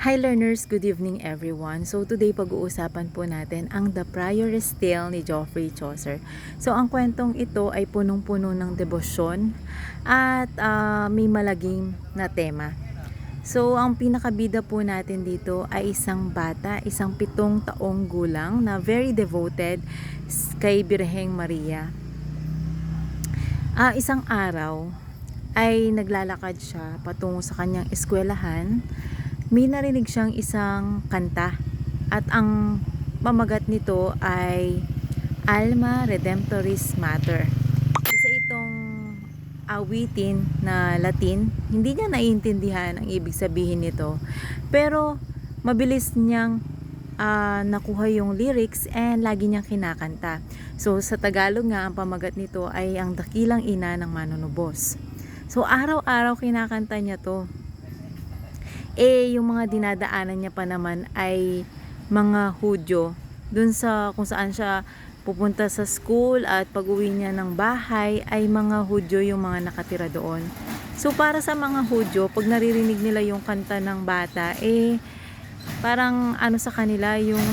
Hi learners, good evening everyone. So today pag-uusapan po natin ang The Prioress Tale ni Geoffrey Chaucer. So ang kwentong ito ay punong-puno ng debosyon at may malagim na tema. So ang pinakabida po natin dito ay isang bata, isang 7 taong gulang na very devoted kay Birheng Maria. Isang araw ay naglalakad siya patungo sa kanyang eskwelahan. May narinig siyang isang kanta at ang pamagat nito ay Alma Redemptoris Mater. Isa itong awitin na Latin. Hindi niya naiintindihan ang ibig sabihin nito, pero mabilis niyang nakuha yung lyrics and lagi niyang kinakanta. So sa Tagalog nga, ang pamagat nito ay ang dakilang ina ng manunubos. So araw-araw kinakanta niya to. Yung mga dinadaanan niya pa naman ay mga Hudyo. Dun sa kung saan siya pupunta sa school at pag-uwi niya ng bahay ay mga Hudyo yung mga nakatira doon. So para sa mga Hudyo, pag naririnig nila yung kanta ng bata, parang ano sa kanila yung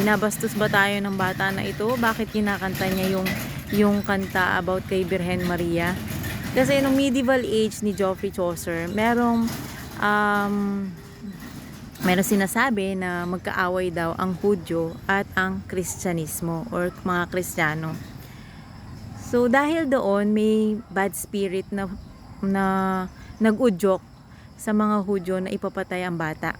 binabastos ba tayo ng bata na ito? Bakit kinakanta niya yung kanta about kay Birhen Maria? Kasi nung medieval age ni Geoffrey Chaucer, meron sinasabi na magkaaway daw ang Hudyo at ang Kristyanismo or mga Kristiyano. So dahil doon may bad spirit na nag-udyok sa mga Hudyo na ipapatay ang bata.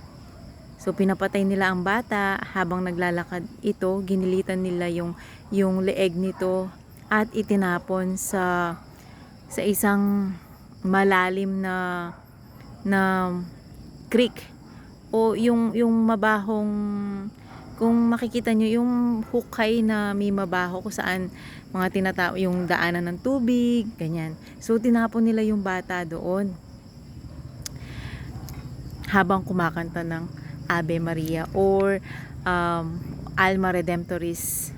So pinapatay nila ang bata habang naglalakad ito, ginilitan nila yung leeg nito at itinapon sa isang malalim na creek o yung mabahong, kung makikita nyo yung hukay na may mabaho kung saan mga yung daanan ng tubig, ganyan. So tinapon nila yung bata doon habang kumakanta ng Ave Maria or Alma Redemptoris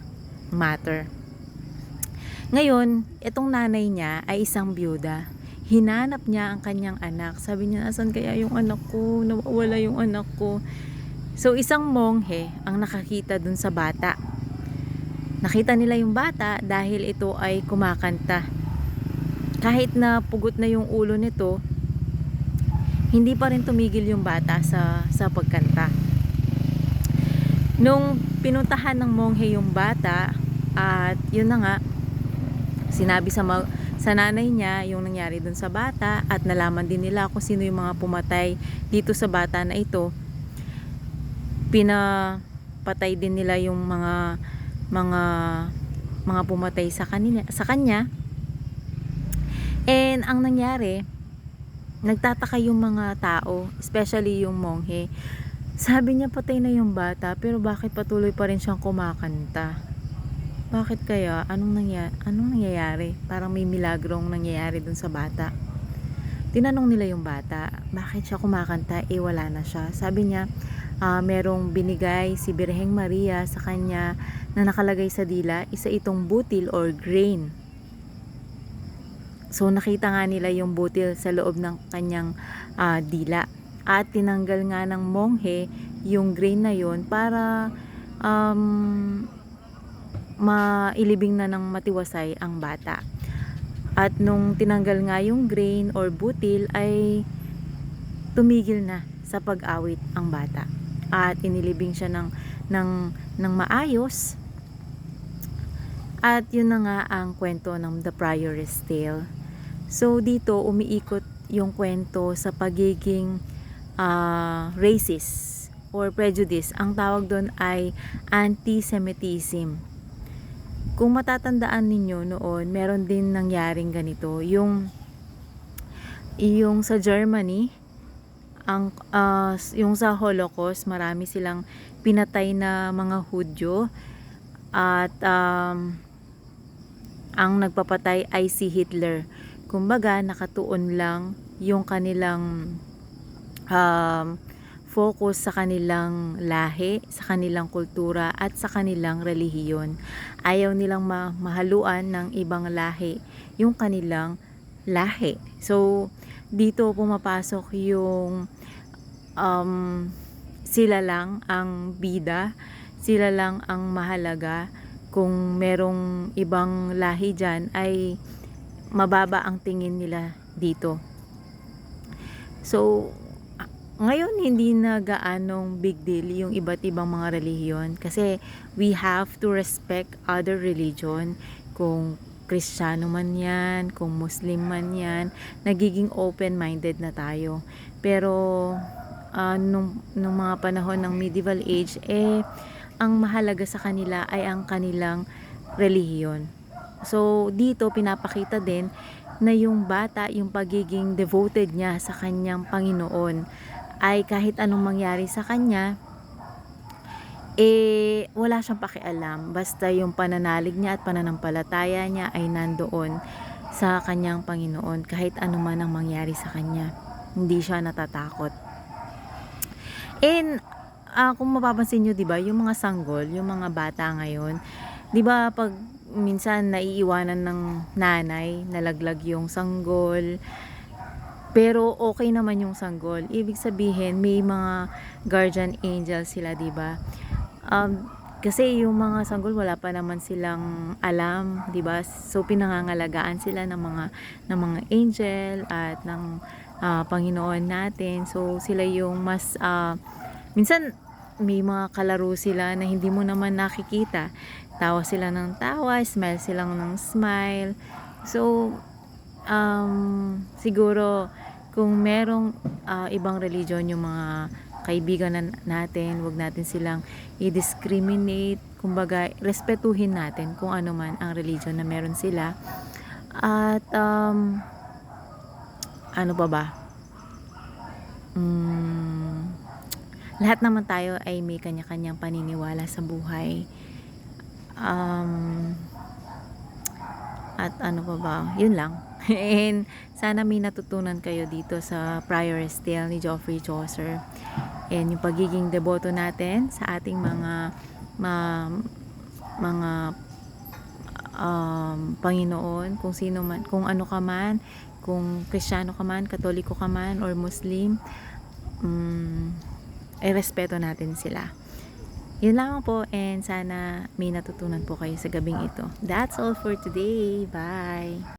Mater. Ngayon, itong nanay niya ay isang byuda. Hinanap niya ang kanyang anak. Sabi niya, asan kaya yung anak ko? Nawawala yung anak ko. So, isang monghe ang nakakita dun sa bata. Nakita nila yung bata dahil ito ay kumakanta. Kahit na pugot na yung ulo nito, hindi pa rin tumigil yung bata sa pagkanta. Nung pinuntahan ng monghe yung bata, at yun na nga, sinabi sa nanay niya yung nangyari dun sa bata at nalaman din nila kung sino yung mga pumatay dito sa bata na ito. Pinapatay din nila yung mga pumatay sa kanya. And ang nangyari, nagtataka yung mga tao, especially yung monghe. Sabi niya patay na yung bata, pero bakit patuloy pa rin siyang kumakanta? Bakit kaya? Anong nangyayari? Parang may milagrong nangyayari dun sa bata. Tinanong nila yung bata, bakit siya kumakanta? Wala na siya. Sabi niya, merong binigay si Birheng Maria sa kanya na nakalagay sa dila, isa itong butil or grain. So nakita nga nila yung butil sa loob ng kanyang dila. At tinanggal nga ng monghe yung grain na yon para mailibing na ng matiwasay ang bata. At nung tinanggal nga yung grain or butil ay tumigil na sa pag-awit ang bata. At inilibing siya ng maayos. At yun na nga ang kwento ng The Prioress Tale. So dito umiikot yung kwento sa pagiging racist or prejudice. Ang tawag doon ay anti-Semitism. Kung matatandaan ninyo noon, meron din nangyaring ganito. Yung sa Germany, yung sa Holocaust, marami silang pinatay na mga Hudyo. At ang nagpapatay ay si Hitler. Kumbaga, nakatuon lang yung kanilang focus sa kanilang lahi, sa kanilang kultura at sa kanilang relihiyon. Ayaw nilang mahaluan ng ibang lahi yung kanilang lahi. So dito pumapasok yung um, sila lang ang bida, sila lang ang mahalaga. Kung merong ibang lahi dyan ay mababa ang tingin nila dito. So, ngayon hindi na gaanong big deal yung iba't ibang mga relihiyon kasi we have to respect other religion. Kung Kristiyano man yan, kung Muslim man yan, nagiging open-minded na tayo. Pero nung mga panahon ng medieval age, ang mahalaga sa kanila ay ang kanilang relihiyon. So, dito pinapakita din na yung bata, yung pagiging devoted niya sa kanyang Panginoon ay kahit anong mangyari sa kanya, wala siyang pakialam. Basta yung pananalig niya at pananampalataya niya ay nandoon sa kanyang Panginoon kahit ano man ang mangyari sa kanya. Hindi siya natatakot. And kung mapapansin nyo, 'di ba, yung mga sanggol, yung mga bata ngayon, 'di ba, pag minsan naiiwanan ng nanay, nalaglag yung sanggol, pero okay naman yung sanggol. Ibig sabihin, may mga guardian angel sila, 'di ba? Kasi yung mga sanggol wala pa naman silang alam, 'di ba? So pinangangalagaan sila ng mga angel at ng Panginoon natin. So sila yung mas minsan may mga kalaro sila na hindi mo naman nakikita. Tawa sila ng tawa, smile silang ng smile. So siguro kung merong ibang religion yung mga kaibigan natin, wag natin silang i-discriminate. Kumbaga, respetuhin natin kung ano man ang religion na meron sila. At ano pa ba? Lahat naman tayo ay may kanya-kanyang paniniwala sa buhay. At ano pa ba? Yun lang. And sana may natutunan kayo dito sa Prioress Tale ni Geoffrey Chaucer. And yung pagiging deboto natin sa ating mga Panginoon, kung sino man, kung ano ka man, kung Kristiyano ka man, Katoliko ka man, or Muslim, respeto natin sila. Yun lang po, and sana may natutunan po kayo sa gabing ito. That's all for today. Bye!